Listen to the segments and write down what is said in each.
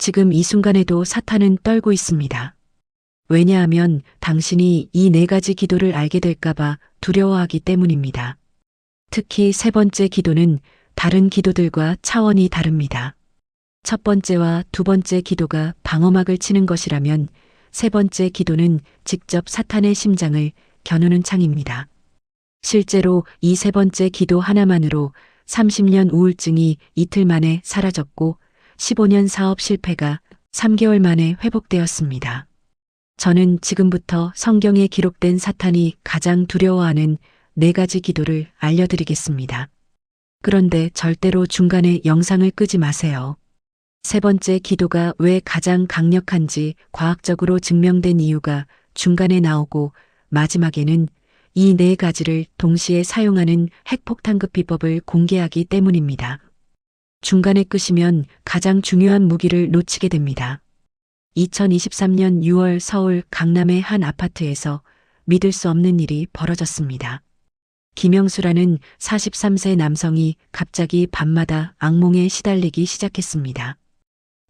지금 이 순간에도 사탄은 떨고 있습니다. 왜냐하면 당신이 이 네 가지 기도를 알게 될까봐 두려워하기 때문입니다. 특히 세 번째 기도는 다른 기도들과 차원이 다릅니다. 첫 번째와 두 번째 기도가 방어막을 치는 것이라면 세 번째 기도는 직접 사탄의 심장을 겨누는 창입니다. 실제로 이 세 번째 기도 하나만으로 30년 우울증이 이틀 만에 사라졌고 15년 사업 실패가 3개월 만에 회복되었습니다. 저는 지금부터 성경에 기록된 사탄이 가장 두려워하는 네 가지 기도를 알려드리겠습니다. 그런데 절대로 중간에 영상을 끄지 마세요. 세 번째 기도가 왜 가장 강력한지 과학적으로 증명된 이유가 중간에 나오고 마지막에는 이 네 가지를 동시에 사용하는 핵폭탄급 비법을 공개하기 때문입니다. 중간에 끄시면 가장 중요한 무기를 놓치게 됩니다. 2023년 6월 서울 강남의 한 아파트에서 믿을 수 없는 일이 벌어졌습니다. 김영수라는 43세 남성이 갑자기 밤마다 악몽에 시달리기 시작했습니다.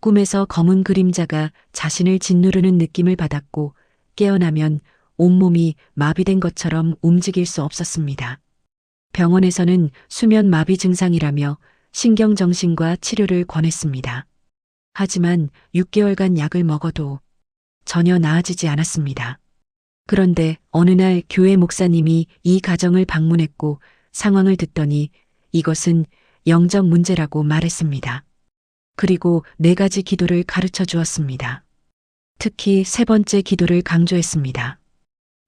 꿈에서 검은 그림자가 자신을 짓누르는 느낌을 받았고 깨어나면 온몸이 마비된 것처럼 움직일 수 없었습니다. 병원에서는 수면 마비 증상이라며 신경정신과 치료를 권했습니다. 하지만 6개월간 약을 먹어도 전혀 나아지지 않았습니다. 그런데 어느 날 교회 목사님이 이 가정을 방문했고 상황을 듣더니 이것은 영적 문제라고 말했습니다. 그리고 네 가지 기도를 가르쳐 주었습니다. 특히 세 번째 기도를 강조했습니다.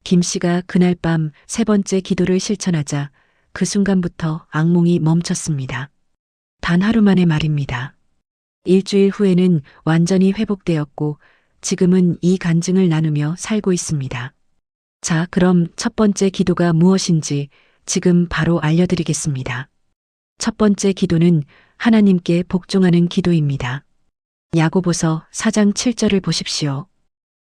김 씨가 그날 밤 세 번째 기도를 실천하자 그 순간부터 악몽이 멈췄습니다. 단 하루 만에 말입니다. 일주일 후에는 완전히 회복되었고 지금은 이 간증을 나누며 살고 있습니다. 자, 그럼 첫 번째 기도가 무엇인지 지금 바로 알려드리겠습니다. 첫 번째 기도는 하나님께 복종하는 기도입니다. 야고보서 4장 7절을 보십시오.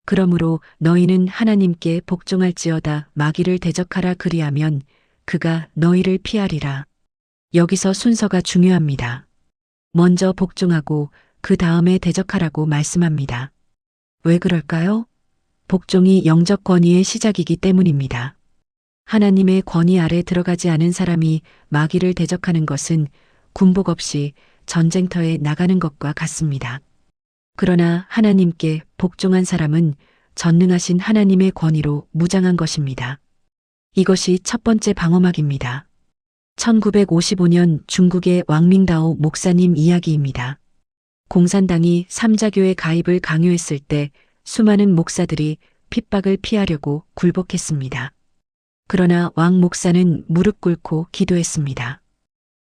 그러므로 너희는 하나님께 복종할지어다 마귀를 대적하라 그리하면 그가 너희를 피하리라. 여기서 순서가 중요합니다. 먼저 복종하고 그 다음에 대적하라고 말씀합니다. 왜 그럴까요? 복종이 영적 권위의 시작이기 때문입니다. 하나님의 권위 아래 들어가지 않은 사람이 마귀를 대적하는 것은 군복 없이 전쟁터에 나가는 것과 같습니다. 그러나 하나님께 복종한 사람은 전능하신 하나님의 권위로 무장한 것입니다. 이것이 첫 번째 방어막입니다. 1955년 중국의 왕밍다오 목사님 이야기입니다. 공산당이 삼자교회 가입을 강요했을 때 수많은 목사들이 핍박을 피하려고 굴복했습니다. 그러나 왕 목사는 무릎 꿇고 기도했습니다.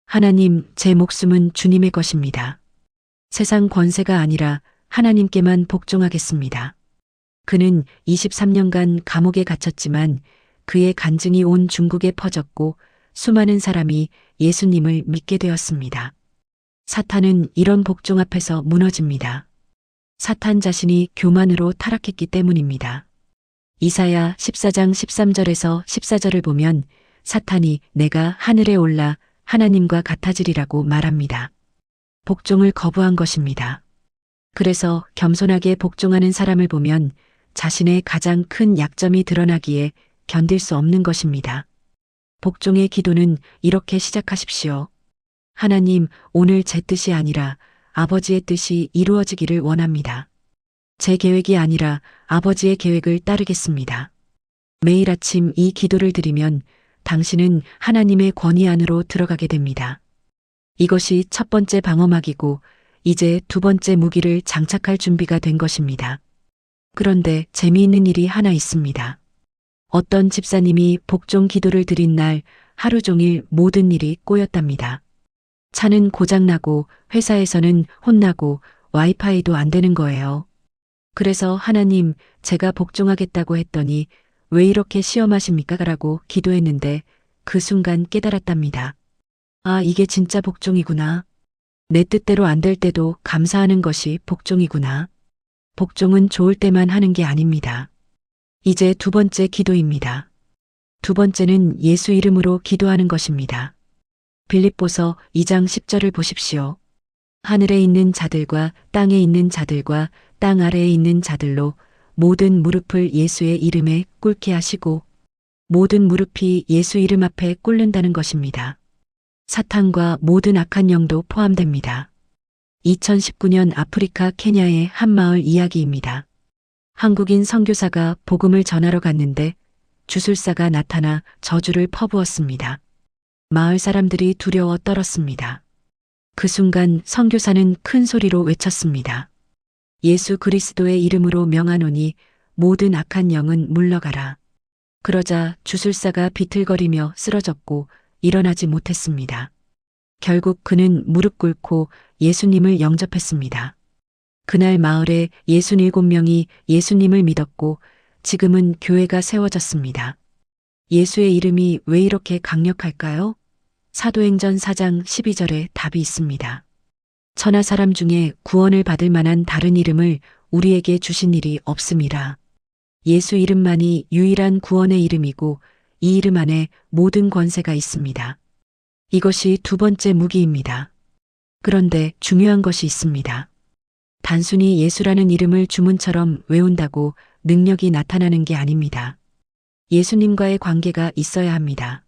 하나님, 제 목숨은 주님의 것입니다. 세상 권세가 아니라 하나님께만 복종하겠습니다. 그는 23년간 감옥에 갇혔지만 그의 간증이 온 중국에 퍼졌고 수많은 사람이 예수님을 믿게 되었습니다. 사탄은 이런 복종 앞에서 무너집니다. 사탄 자신이 교만으로 타락했기 때문입니다. 이사야 14장 13절에서 14절을 보면 사탄이 내가 하늘에 올라 하나님과 같아지리라고 말합니다. 복종을 거부한 것입니다. 그래서 겸손하게 복종하는 사람을 보면 자신의 가장 큰 약점이 드러나기에 견딜 수 없는 것입니다. 복종의 기도는 이렇게 시작하십시오. 하나님, 오늘 제 뜻이 아니라 아버지의 뜻이 이루어지기를 원합니다. 제 계획이 아니라 아버지의 계획을 따르겠습니다. 매일 아침 이 기도를 드리면 당신은 하나님의 권위 안으로 들어가게 됩니다. 이것이 첫 번째 방어막이고 이제 두 번째 무기를 장착할 준비가 된 것입니다. 그런데 재미있는 일이 하나 있습니다. 어떤 집사님이 복종 기도를 드린 날 하루 종일 모든 일이 꼬였답니다. 차는 고장나고 회사에서는 혼나고 와이파이도 안 되는 거예요. 그래서 하나님, 제가 복종하겠다고 했더니 왜 이렇게 시험하십니까? 라고 기도했는데 그 순간 깨달았답니다. 아, 이게 진짜 복종이구나. 내 뜻대로 안 될 때도 감사하는 것이 복종이구나. 복종은 좋을 때만 하는 게 아닙니다. 이제 두 번째 기도입니다. 두 번째는 예수 이름으로 기도하는 것입니다. 빌립보서 2장 10절을 보십시오. 하늘에 있는 자들과 땅에 있는 자들과 땅 아래에 있는 자들로 모든 무릎을 예수의 이름에 꿇게 하시고 모든 무릎이 예수 이름 앞에 꿇는다는 것입니다. 사탄과 모든 악한 영도 포함됩니다. 2019년 아프리카 케냐의 한 마을 이야기입니다. 한국인 선교사가 복음을 전하러 갔는데 주술사가 나타나 저주를 퍼부었습니다. 마을 사람들이 두려워 떨었습니다. 그 순간 선교사는 큰 소리로 외쳤습니다. 예수 그리스도의 이름으로 명하노니 모든 악한 영은 물러가라. 그러자 주술사가 비틀거리며 쓰러졌고 일어나지 못했습니다. 결국 그는 무릎 꿇고 예수님을 영접했습니다. 그날 마을에 67명이 예수님을 믿었고 지금은 교회가 세워졌습니다. 예수의 이름이 왜 이렇게 강력할까요? 사도행전 4장 12절에 답이 있습니다. 천하 사람 중에 구원을 받을 만한 다른 이름을 우리에게 주신 일이 없음이라. 예수 이름만이 유일한 구원의 이름이고 이 이름 안에 모든 권세가 있습니다. 이것이 두 번째 무기입니다. 그런데 중요한 것이 있습니다. 단순히 예수라는 이름을 주문처럼 외운다고 능력이 나타나는 게 아닙니다. 예수님과의 관계가 있어야 합니다.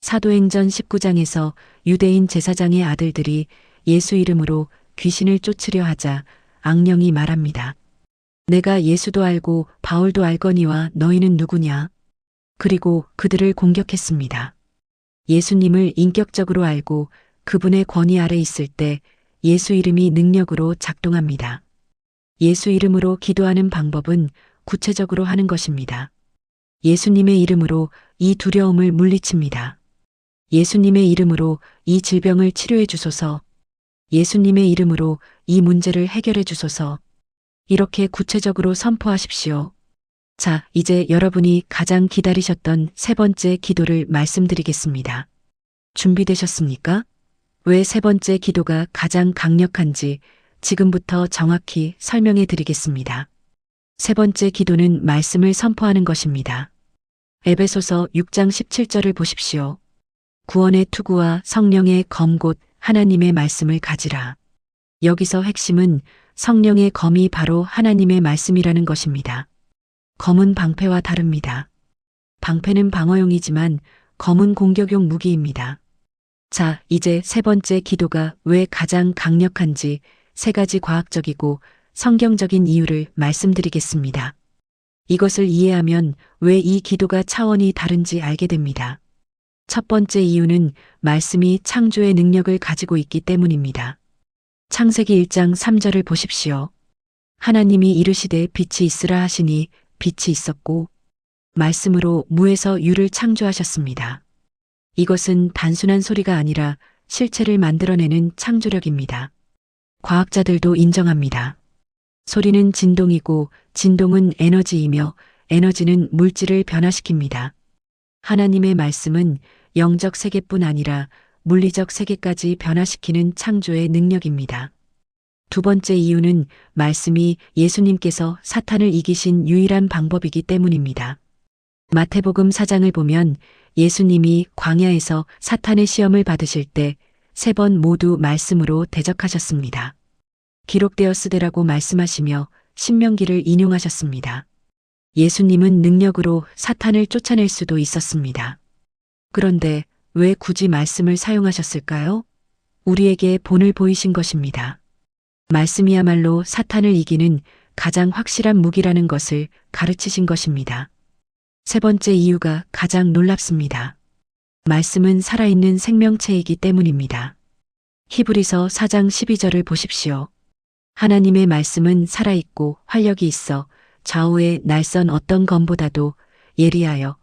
사도행전 19장에서 유대인 제사장의 아들들이 예수 이름으로 귀신을 쫓으려 하자 악령이 말합니다. 내가 예수도 알고 바울도 알거니와 너희는 누구냐? 그리고 그들을 공격했습니다. 예수님을 인격적으로 알고 그분의 권위 아래 있을 때 예수 이름이 능력으로 작동합니다. 예수 이름으로 기도하는 방법은 구체적으로 하는 것입니다. 예수님의 이름으로 이 두려움을 물리칩니다. 예수님의 이름으로 이 질병을 치료해 주소서. 예수님의 이름으로 이 문제를 해결해 주소서. 이렇게 구체적으로 선포하십시오. 자, 이제 여러분이 가장 기다리셨던 세 번째 기도를 말씀드리겠습니다. 준비되셨습니까? 왜 세 번째 기도가 가장 강력한지 지금부터 정확히 설명해 드리겠습니다. 세 번째 기도는 말씀을 선포하는 것입니다. 에베소서 6장 17절을 보십시오. 구원의 투구와 성령의 검 곧 하나님의 말씀을 가지라. 여기서 핵심은 성령의 검이 바로 하나님의 말씀이라는 것입니다. 검은 방패와 다릅니다. 방패는 방어용이지만 검은 공격용 무기입니다. 자, 이제 세 번째 기도가 왜 가장 강력한지 세 가지 과학적이고 성경적인 이유를 말씀드리겠습니다. 이것을 이해하면 왜 이 기도가 차원이 다른지 알게 됩니다. 첫 번째 이유는 말씀이 창조의 능력을 가지고 있기 때문입니다. 창세기 1장 3절을 보십시오. 하나님이 이르시되 빛이 있으라 하시니 빛이 있었고 말씀으로 무에서 유를 창조하셨습니다. 이것은 단순한 소리가 아니라 실체를 만들어내는 창조력입니다. 과학자들도 인정합니다. 소리는 진동이고 진동은 에너지이며 에너지는 물질을 변화시킵니다. 하나님의 말씀은 영적 세계뿐 아니라 물리적 세계까지 변화시키는 창조의 능력입니다. 두 번째 이유는 말씀이 예수님께서 사탄을 이기신 유일한 방법이기 때문입니다. 마태복음 4장을 보면 예수님이 광야에서 사탄의 시험을 받으실 때 세 번 모두 말씀으로 대적하셨습니다. 기록되었으되라고 말씀하시며 신명기를 인용하셨습니다. 예수님은 능력으로 사탄을 쫓아낼 수도 있었습니다. 그런데 왜 굳이 말씀을 사용하셨을까요? 우리에게 본을 보이신 것입니다. 말씀이야말로 사탄을 이기는 가장 확실한 무기라는 것을 가르치신 것입니다. 세 번째 이유가 가장 놀랍습니다. 말씀은 살아있는 생명체이기 때문입니다. 히브리서 4장 12절을 보십시오. 하나님의 말씀은 살아있고 활력이 있어 좌우의 날선 어떤 검보다도 예리하여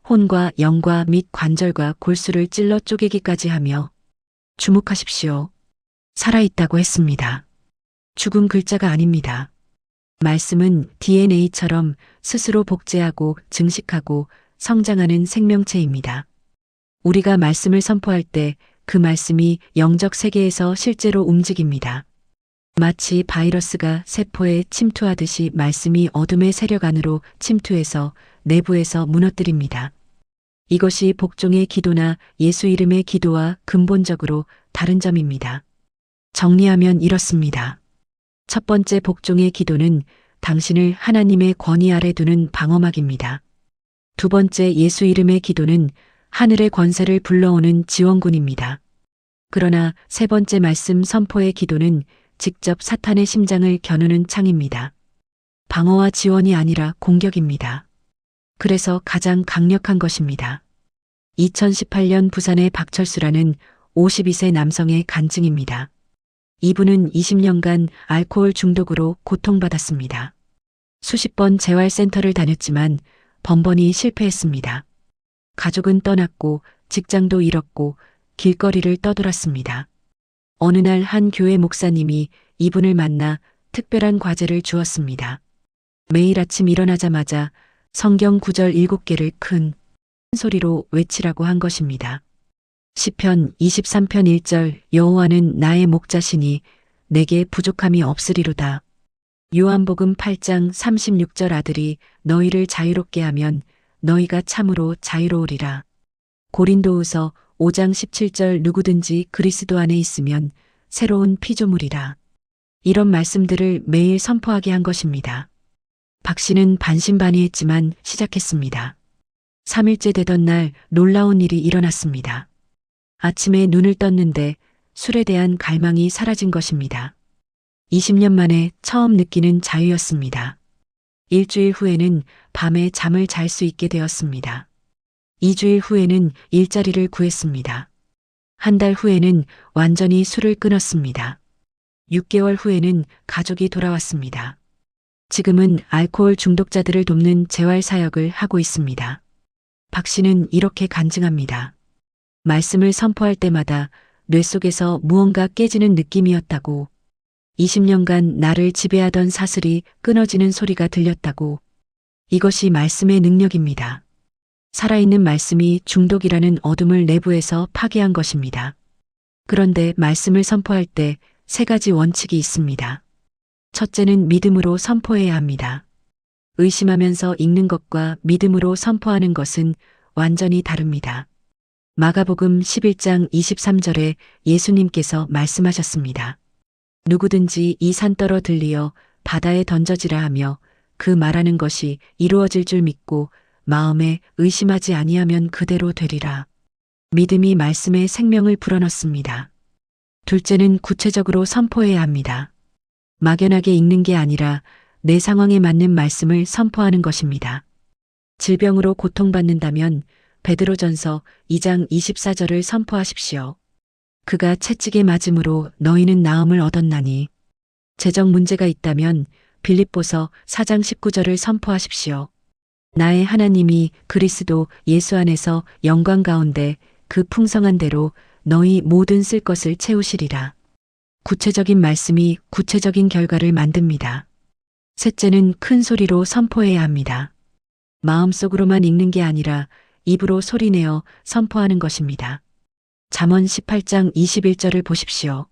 혼과 영과 및 관절과 골수를 찔러 쪼개기까지 하며 주목하십시오. 살아있다고 했습니다. 죽은 글자가 아닙니다. 말씀은 DNA처럼 스스로 복제하고 증식하고 성장하는 생명체입니다. 우리가 말씀을 선포할 때 그 말씀이 영적 세계에서 실제로 움직입니다. 마치 바이러스가 세포에 침투하듯이 말씀이 어둠의 세력 안으로 침투해서 내부에서 무너뜨립니다. 이것이 복종의 기도나 예수 이름의 기도와 근본적으로 다른 점입니다. 정리하면 이렇습니다. 첫 번째 복종의 기도는 당신을 하나님의 권위 아래 두는 방어막입니다. 두 번째 예수 이름의 기도는 하늘의 권세를 불러오는 지원군입니다. 그러나 세 번째 말씀 선포의 기도는 직접 사탄의 심장을 겨누는 창입니다. 방어와 지원이 아니라 공격입니다. 그래서 가장 강력한 것입니다. 2018년 부산의 박철수라는 52세 남성의 간증입니다. 이분은 20년간 알코올 중독으로 고통받았습니다. 수십 번 재활센터를 다녔지만 번번이 실패했습니다. 가족은 떠났고 직장도 잃었고 길거리를 떠돌았습니다. 어느 날 한 교회 목사님이 이분을 만나 특별한 과제를 주었습니다. 매일 아침 일어나자마자 성경 구절 7개를 큰 소리로 외치라고 한 것입니다. 시편 23편 1절 여호와는 나의 목자시니 내게 부족함이 없으리로다. 요한복음 8장 36절 아들이 너희를 자유롭게 하면 너희가 참으로 자유로우리라. 고린도후서 5장 17절 누구든지 그리스도 안에 있으면 새로운 피조물이라. 이런 말씀들을 매일 선포하게 한 것입니다. 박 씨는 반신반의했지만 시작했습니다. 3일째 되던 날 놀라운 일이 일어났습니다. 아침에 눈을 떴는데 술에 대한 갈망이 사라진 것입니다. 20년 만에 처음 느끼는 자유였습니다. 일주일 후에는 밤에 잠을 잘 수 있게 되었습니다. 2주일 후에는 일자리를 구했습니다. 한 달 후에는 완전히 술을 끊었습니다. 6개월 후에는 가족이 돌아왔습니다. 지금은 알코올 중독자들을 돕는 재활 사역을 하고 있습니다. 박 씨는 이렇게 간증합니다. 말씀을 선포할 때마다 뇌 속에서 무언가 깨지는 느낌이었다고, 20년간 나를 지배하던 사슬이 끊어지는 소리가 들렸다고. 이것이 말씀의 능력입니다. 살아있는 말씀이 중독이라는 어둠을 내부에서 파괴한 것입니다. 그런데 말씀을 선포할 때 3가지 원칙이 있습니다. 첫째는 믿음으로 선포해야 합니다. 의심하면서 읽는 것과 믿음으로 선포하는 것은 완전히 다릅니다. 마가복음 11장 23절에 예수님께서 말씀하셨습니다. 누구든지 이 산 떨어 들리어 바다에 던져지라 하며 그 말하는 것이 이루어질 줄 믿고 마음에 의심하지 아니하면 그대로 되리라. 믿음이 말씀에 생명을 불어넣습니다. 둘째는 구체적으로 선포해야 합니다. 막연하게 읽는 게 아니라 내 상황에 맞는 말씀을 선포하는 것입니다. 질병으로 고통받는다면 베드로전서 2장 24절을 선포하십시오. 그가 채찍에 맞음으로 너희는 나음을 얻었나니. 재정 문제가 있다면 빌립보서 4장 19절을 선포하십시오. 나의 하나님이 그리스도 예수 안에서 영광 가운데 그 풍성한 대로 너희 모든 쓸 것을 채우시리라. 구체적인 말씀이 구체적인 결과를 만듭니다. 셋째는 큰 소리로 선포해야 합니다. 마음속으로만 읽는 게 아니라 입으로 소리내어 선포하는 것입니다. 잠언 18장 21절을 보십시오.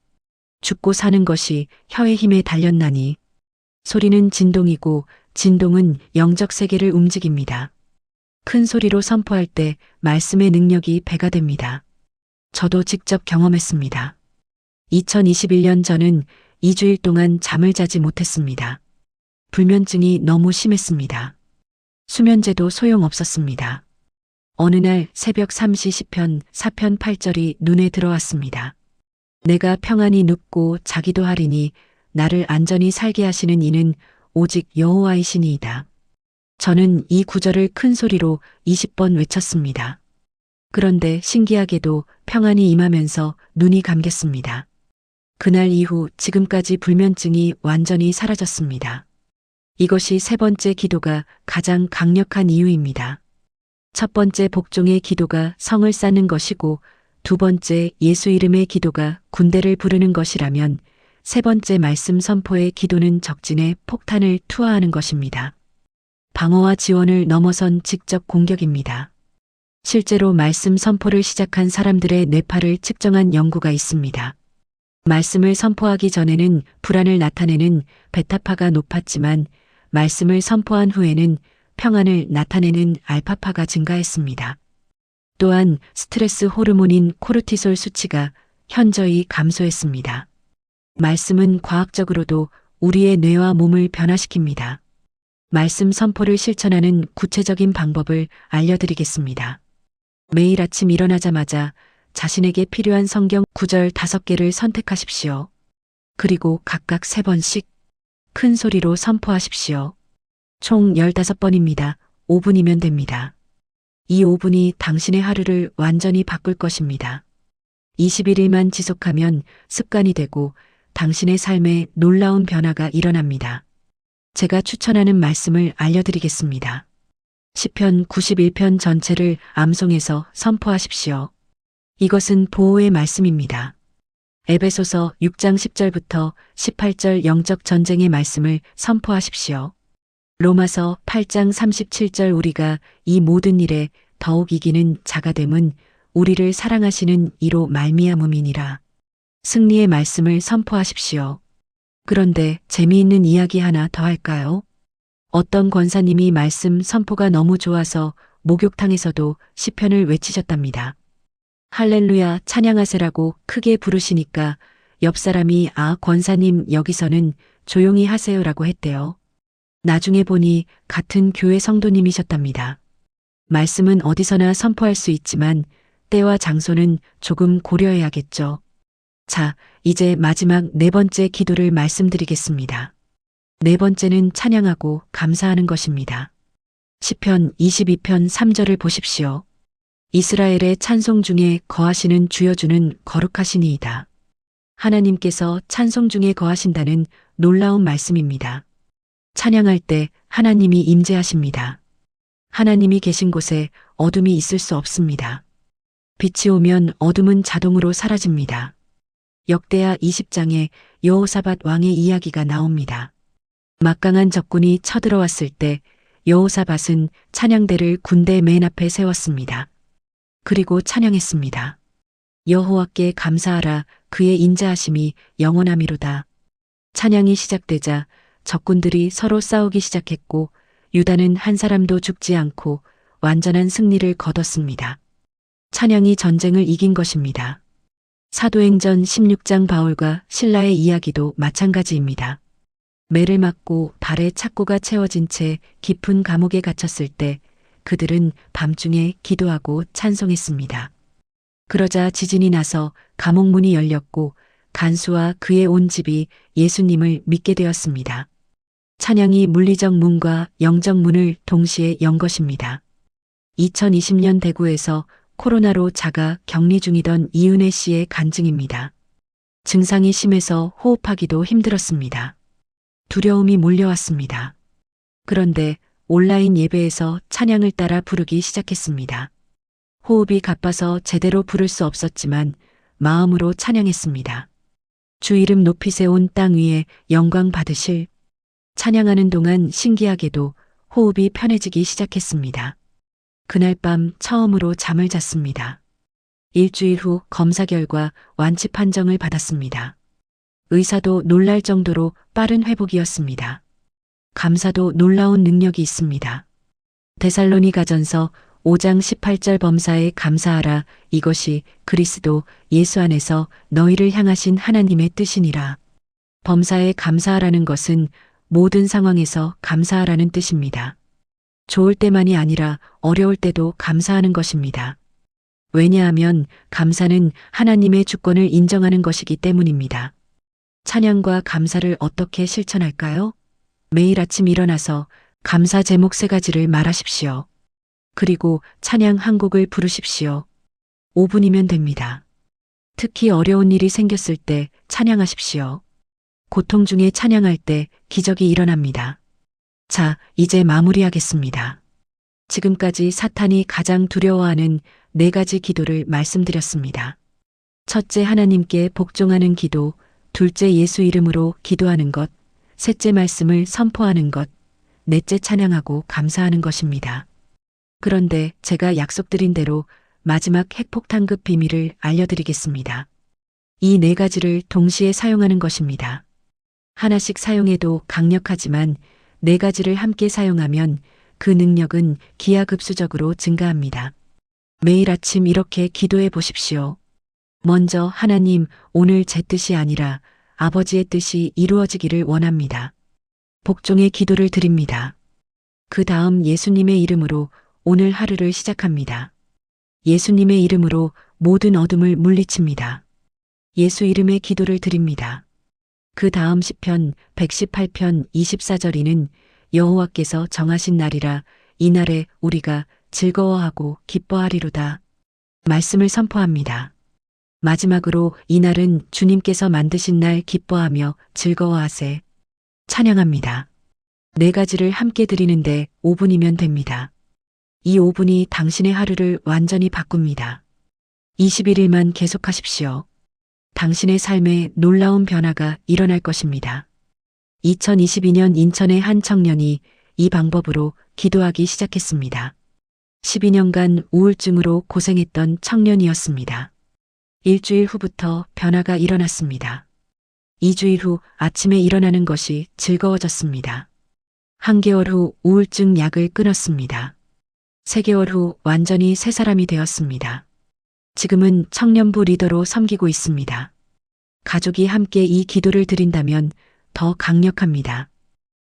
죽고 사는 것이 혀의 힘에 달렸나니. 소리는 진동이고 진동은 영적 세계를 움직입니다. 큰 소리로 선포할 때 말씀의 능력이 배가 됩니다. 저도 직접 경험했습니다. 2021년 저는 2주일 동안 잠을 자지 못했습니다. 불면증이 너무 심했습니다. 수면제도 소용없었습니다. 어느 날 새벽 3시 시편 4편 8절이 눈에 들어왔습니다. 내가 평안히 눕고 자기도 하리니 나를 안전히 살게 하시는 이는 오직 여호와이시니이다. 저는 이 구절을 큰 소리로 20번 외쳤습니다. 그런데 신기하게도 평안이 임하면서 눈이 감겼습니다. 그날 이후 지금까지 불면증이 완전히 사라졌습니다. 이것이 세 번째 기도가 가장 강력한 이유입니다. 첫 번째 복종의 기도가 성을 쌓는 것이고 두 번째 예수 이름의 기도가 군대를 부르는 것이라면 세 번째 말씀 선포의 기도는 적진에 폭탄을 투하하는 것입니다. 방어와 지원을 넘어선 직접 공격입니다. 실제로 말씀 선포를 시작한 사람들의 뇌파를 측정한 연구가 있습니다. 말씀을 선포하기 전에는 불안을 나타내는 베타파가 높았지만 말씀을 선포한 후에는 평안을 나타내는 알파파가 증가했습니다. 또한 스트레스 호르몬인 코르티솔 수치가 현저히 감소했습니다. 말씀은 과학적으로도 우리의 뇌와 몸을 변화시킵니다. 말씀 선포를 실천하는 구체적인 방법을 알려드리겠습니다. 매일 아침 일어나자마자 자신에게 필요한 성경 구절 5개를 선택하십시오. 그리고 각각 3번씩 큰 소리로 선포하십시오. 총 15번입니다. 5분이면 됩니다. 이 5분이 당신의 하루를 완전히 바꿀 것입니다. 21일만 지속하면 습관이 되고 당신의 삶에 놀라운 변화가 일어납니다. 제가 추천하는 말씀을 알려드리겠습니다. 시편 91편 전체를 암송해서 선포하십시오. 이것은 보호의 말씀입니다. 에베소서 6장 10절부터 18절 영적 전쟁의 말씀을 선포하십시오. 로마서 8장 37절 우리가 이 모든 일에 더욱 이기는 자가 됨은 우리를 사랑하시는 이로 말미암음이니라. 승리의 말씀을 선포하십시오. 그런데 재미있는 이야기 하나 더 할까요? 어떤 권사님이 말씀 선포가 너무 좋아서 목욕탕에서도 시편을 외치셨답니다. 할렐루야 찬양하세라고 크게 부르시니까 옆 사람이 권사님 여기서는 조용히 하세요라고 했대요. 나중에 보니 같은 교회 성도님이셨답니다. 말씀은 어디서나 선포할 수 있지만 때와 장소는 조금 고려해야겠죠. 자, 이제 마지막 4번째 기도를 말씀드리겠습니다. 4번째는 찬양하고 감사하는 것입니다. 시편 22편 3절을 보십시오. 이스라엘의 찬송 중에 거하시는 주여 주는 거룩하시니이다. 하나님께서 찬송 중에 거하신다는 놀라운 말씀입니다. 찬양할 때 하나님이 임재하십니다. 하나님이 계신 곳에 어둠이 있을 수 없습니다. 빛이 오면 어둠은 자동으로 사라집니다. 역대하 20장에 여호사밧 왕의 이야기가 나옵니다. 막강한 적군이 쳐들어왔을 때 여호사밧은 찬양대를 군대 맨 앞에 세웠습니다. 그리고 찬양했습니다. 여호와께 감사하라 그의 인자하심이 영원하미로다. 찬양이 시작되자 적군들이 서로 싸우기 시작했고 유다는 한 사람도 죽지 않고 완전한 승리를 거뒀습니다. 찬양이 전쟁을 이긴 것입니다. 사도행전 16장 바울과 실라의 이야기도 마찬가지입니다. 매를 맞고 발에 착고가 채워진 채 깊은 감옥에 갇혔을 때 그들은 밤중에 기도하고 찬송했습니다. 그러자 지진이 나서 감옥 문이 열렸고 간수와 그의 온 집이 예수님을 믿게 되었습니다. 찬양이 물리적 문과 영적 문을 동시에 연 것입니다. 2020년 대구에서 코로나로 자가 격리 중이던 이은혜 씨의 간증입니다. 증상이 심해서 호흡하기도 힘들었습니다. 두려움이 몰려왔습니다. 그런데 온라인 예배에서 찬양을 따라 부르기 시작했습니다. 호흡이 가빠서 제대로 부를 수 없었지만 마음으로 찬양했습니다. 주 이름 높이 세운 땅 위에 영광 받으실. 찬양하는 동안 신기하게도 호흡이 편해지기 시작했습니다. 그날 밤 처음으로 잠을 잤습니다. 일주일 후 검사 결과 완치 판정을 받았습니다. 의사도 놀랄 정도로 빠른 회복이었습니다. 감사도 놀라운 능력이 있습니다. 데살로니가전서 5장 18절 범사에 감사하라 이것이 그리스도 예수 안에서 너희를 향하신 하나님의 뜻이니라. 범사에 감사하라는 것은 모든 상황에서 감사하라는 뜻입니다. 좋을 때만이 아니라 어려울 때도 감사하는 것입니다. 왜냐하면 감사는 하나님의 주권을 인정하는 것이기 때문입니다. 찬양과 감사를 어떻게 실천할까요? 매일 아침 일어나서 감사 제목 3가지를 말하십시오. 그리고 찬양 한 곡을 부르십시오. 5분이면 됩니다. 특히 어려운 일이 생겼을 때 찬양하십시오. 고통 중에 찬양할 때 기적이 일어납니다. 자, 이제 마무리하겠습니다. 지금까지 사탄이 가장 두려워하는 4가지 기도를 말씀드렸습니다. 첫째, 하나님께 복종하는 기도. 둘째, 예수 이름으로 기도하는 것. 셋째, 말씀을 선포하는 것. 넷째, 찬양하고 감사하는 것입니다. 그런데 제가 약속드린 대로 마지막 핵폭탄급 비밀을 알려드리겠습니다. 이 4가지를 동시에 사용하는 것입니다. 하나씩 사용해도 강력하지만 4가지를 함께 사용하면 그 능력은 기하급수적으로 증가합니다. 매일 아침 이렇게 기도해 보십시오. 먼저 하나님, 오늘 제 뜻이 아니라 아버지의 뜻이 이루어지기를 원합니다. 복종의 기도를 드립니다. 그 다음 예수님의 이름으로 오늘 하루를 시작합니다. 예수님의 이름으로 모든 어둠을 물리칩니다. 예수 이름의 기도를 드립니다. 그 다음 시편 118편 24절이는 여호와께서 정하신 날이라 이날에 우리가 즐거워하고 기뻐하리로다. 말씀을 선포합니다. 마지막으로 이날은 주님께서 만드신 날 기뻐하며 즐거워하세. 찬양합니다. 네 가지를 함께 드리는데 5분이면 됩니다. 이 5분이 당신의 하루를 완전히 바꿉니다. 21일만 계속하십시오. 당신의 삶에 놀라운 변화가 일어날 것입니다. 2022년 인천의 한 청년이 이 방법으로 기도하기 시작했습니다. 12년간 우울증으로 고생했던 청년이었습니다. 일주일 후부터 변화가 일어났습니다. 2주일 후 아침에 일어나는 것이 즐거워졌습니다. 한 개월 후 우울증 약을 끊었습니다. 3개월 후 완전히 새 사람이 되었습니다. 지금은 청년부 리더로 섬기고 있습니다. 가족이 함께 이 기도를 드린다면 더 강력합니다.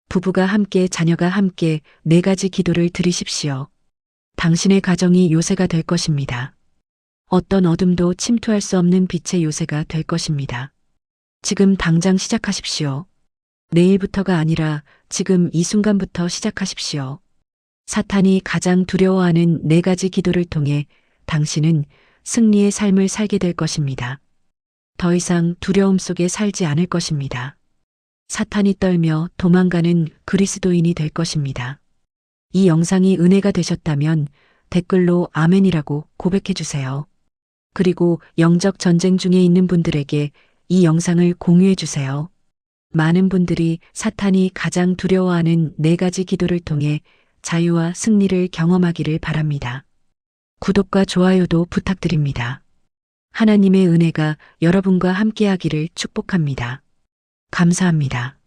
부부가 함께, 자녀가 함께 4가지 기도를 드리십시오. 당신의 가정이 요새가 될 것입니다. 어떤 어둠도 침투할 수 없는 빛의 요새가 될 것입니다. 지금 당장 시작하십시오. 내일부터가 아니라 지금 이 순간부터 시작하십시오. 사탄이 가장 두려워하는 4가지 기도를 통해 당신은 승리의 삶을 살게 될 것입니다. 더 이상 두려움 속에 살지 않을 것입니다. 사탄이 떨며 도망가는 그리스도인이 될 것입니다. 이 영상이 은혜가 되셨다면 댓글로 아멘이라고 고백해 주세요. 그리고 영적 전쟁 중에 있는 분들에게 이 영상을 공유해 주세요. 많은 분들이 사탄이 가장 두려워하는 4가지 기도를 통해 자유와 승리를 경험하기를 바랍니다. 구독과 좋아요도 부탁드립니다. 하나님의 은혜가 여러분과 함께하기를 축복합니다. 감사합니다.